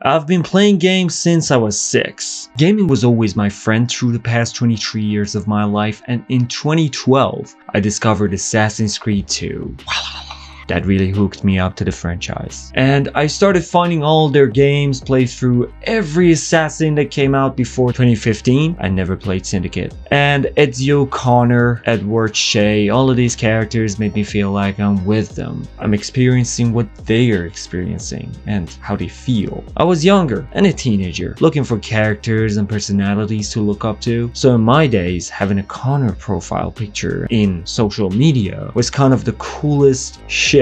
I've been playing games since I was 6. Gaming was always my friend through the past 23 years of my life, and in 2012, I discovered Assassin's Creed 2. That really hooked me up to the franchise. And I started finding all their games, played through every Assassin that came out before 2015. I never played Syndicate. And Ezio, Connor, Edward, Shay, all of these characters made me feel like I'm with them. I'm experiencing what they are experiencing and how they feel. I was younger and a teenager, looking for characters and personalities to look up to. So in my days, having a Connor profile picture in social media was kind of the coolest shit.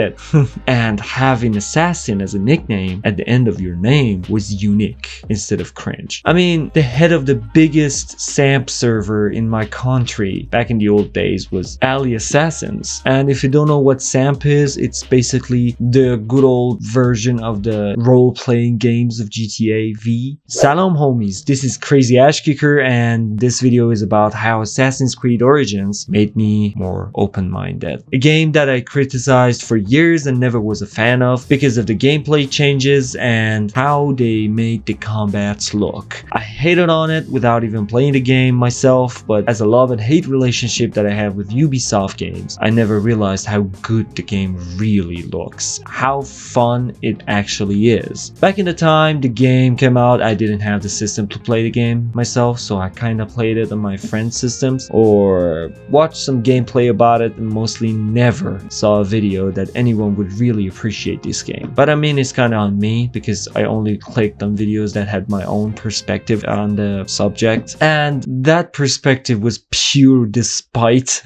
And having Assassin as a nickname at the end of your name was unique instead of cringe. I mean, the head of the biggest SAMP server in my country back in the old days was Ali Assassins. And if you don't know what SAMP is, it's basically the good old version of the role-playing games of GTA V. Salam homies, this is Crazy Ash Kicker, and this video is about how Assassin's Creed Origins made me more open-minded. A game that I criticized for years and never was a fan of because of the gameplay changes and how they made the combats look. I hated on it without even playing the game myself, but as a love and hate relationship that I have with Ubisoft games, I never realized how good the game really looks, how fun it actually is. Back in the time the game came out, I didn't have the system to play the game myself, so I kinda played it on my friends' systems or watched some gameplay about it, and mostly never saw a video that anyone would really appreciate this game. But I mean, it's kind of on me because I only clicked on videos that had my own perspective on the subject, and that perspective was pure despite.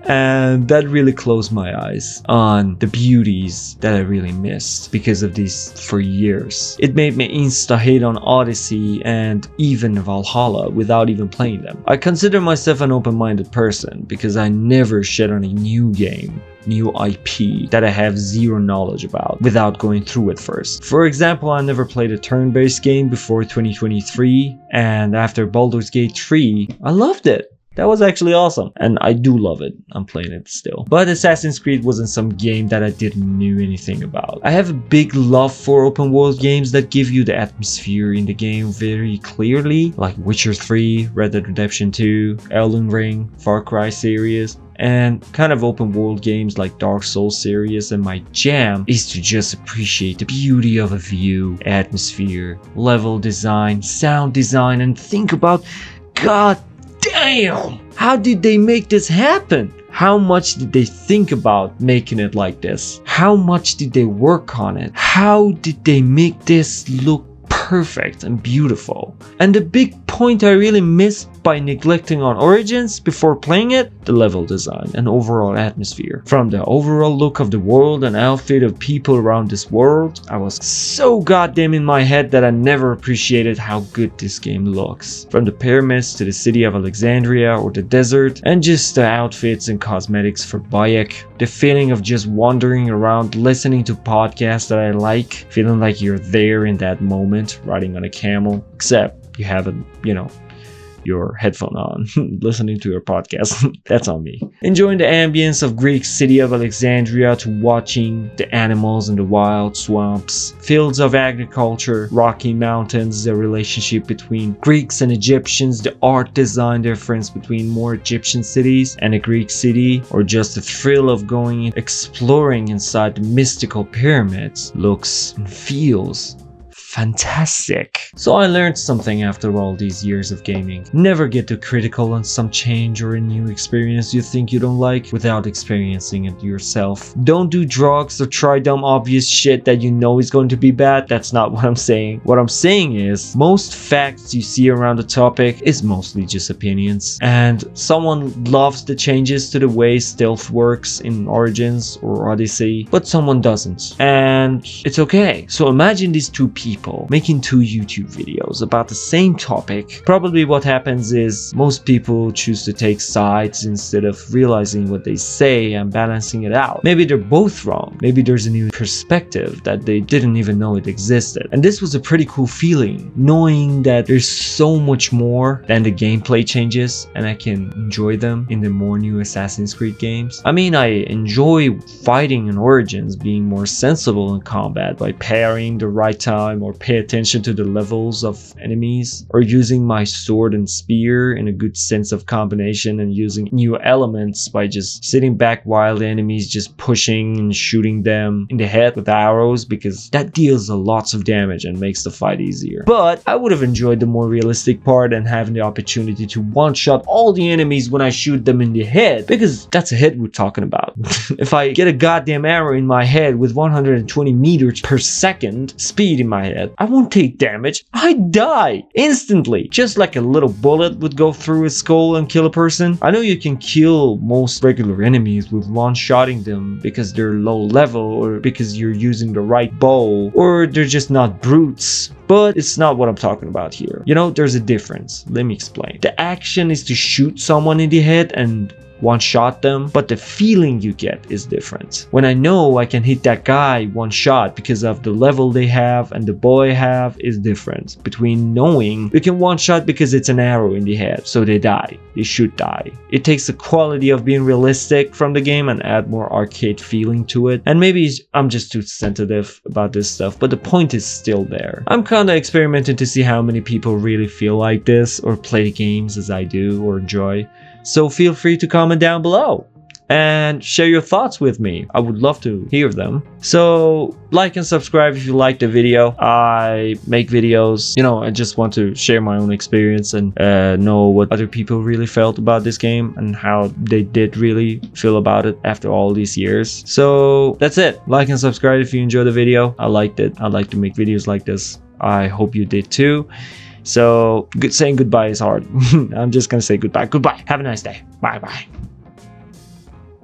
And that really closed my eyes on the beauties that I really missed because of these for years. It made me insta-hate on Odyssey and even Valhalla without even playing them. I consider myself an open-minded person because I never shit on a new game, new IP that I have zero knowledge about without going through it first. For example, I never played a turn-based game before 2023, and after Baldur's Gate 3, I loved it. That was actually awesome, and I do love it. I'm playing it still. But Assassin's Creed wasn't some game that I didn't know anything about. I have a big love for open world games that give you the atmosphere in the game very clearly, like Witcher 3, Red Dead Redemption 2, Elden Ring, Far Cry series, and kind of open world games like Dark Souls series. And my jam is to just appreciate the beauty of a view, atmosphere, level design, sound design, and think about, God damn! How did they make this happen? How much did they think about making it like this? How much did they work on it? How did they make this look perfect and beautiful? And the big point I really missed by neglecting on Origins before playing it, the level design and overall atmosphere. From the overall look of the world and outfit of people around this world, I was so goddamn in my head that I never appreciated how good this game looks. From the pyramids to the city of Alexandria or the desert, and just the outfits and cosmetics for Bayek, the feeling of just wandering around listening to podcasts that I like, feeling like you're there in that moment, riding on a camel, except you haven't, your headphone on, listening to your podcast. That's on me. Enjoying the ambience of Greek city of Alexandria to watching the animals in the wild swamps, fields of agriculture, rocky mountains, the relationship between Greeks and Egyptians, the art design difference between more Egyptian cities and a Greek city, or just the thrill of going and exploring inside the mystical pyramids looks and feels fantastic. So I learned something after all these years of gaming. Never get too critical on some change or a new experience you think you don't like without experiencing it yourself. Don't do drugs or try dumb obvious shit that you know is going to be bad. That's not what I'm saying. What I'm saying is most facts you see around the topic is mostly just opinions. And someone loves the changes to the way stealth works in Origins or Odyssey, but someone doesn't. And it's okay. So imagine these two people making two YouTube videos about the same topic. Probably what happens is most people choose to take sides instead of realizing what they say and balancing it out. Maybe they're both wrong. Maybe there's a new perspective that they didn't even know it existed. And this was a pretty cool feeling, knowing that there's so much more than the gameplay changes and I can enjoy them in the more new Assassin's Creed games. I mean, I enjoy fighting in Origins being more sensible in combat by parrying the right time or or pay attention to the levels of enemies, or using my sword and spear in a good sense of combination and using new elements by just sitting back while the enemies just pushing and shooting them in the head with arrows, because that deals a lots of damage and makes the fight easier. But I would have enjoyed the more realistic part and having the opportunity to one-shot all the enemies when I shoot them in the head, because that's a hit we're talking about. If I get a goddamn arrow in my head with 120 meters per second speed in my head, I won't take damage. I die instantly, just like a little bullet would go through his skull and kill a person. I know you can kill most regular enemies with one-shotting them because they're low level, or because you're using the right bow, or they're just not brutes. But it's not what I'm talking about here. You know, there's a difference. Let me explain. The action is to shoot someone in the head and one shot them, but the feeling you get is different. When I know I can hit that guy one shot because of the level they have and the bow I have is different between knowing you can one shot because it's an arrow in the head, so they die. They should die. It takes the quality of being realistic from the game and add more arcade feeling to it. And maybe I'm just too sensitive about this stuff, but the point is still there. I'm kinda experimenting to see how many people really feel like this or play the games as I do or enjoy. So feel free to comment down below and share your thoughts with me. I would love to hear them. So like and subscribe if you liked the video. I make videos, you know, I just want to share my own experience and know what other people really felt about this game and how they did really feel about it after all these years. So that's it. Like and subscribe if you enjoyed the video. I liked it. I like to make videos like this. I hope you did too. So saying goodbye is hard. I'm just gonna say goodbye. Goodbye. Have a nice day. Bye bye.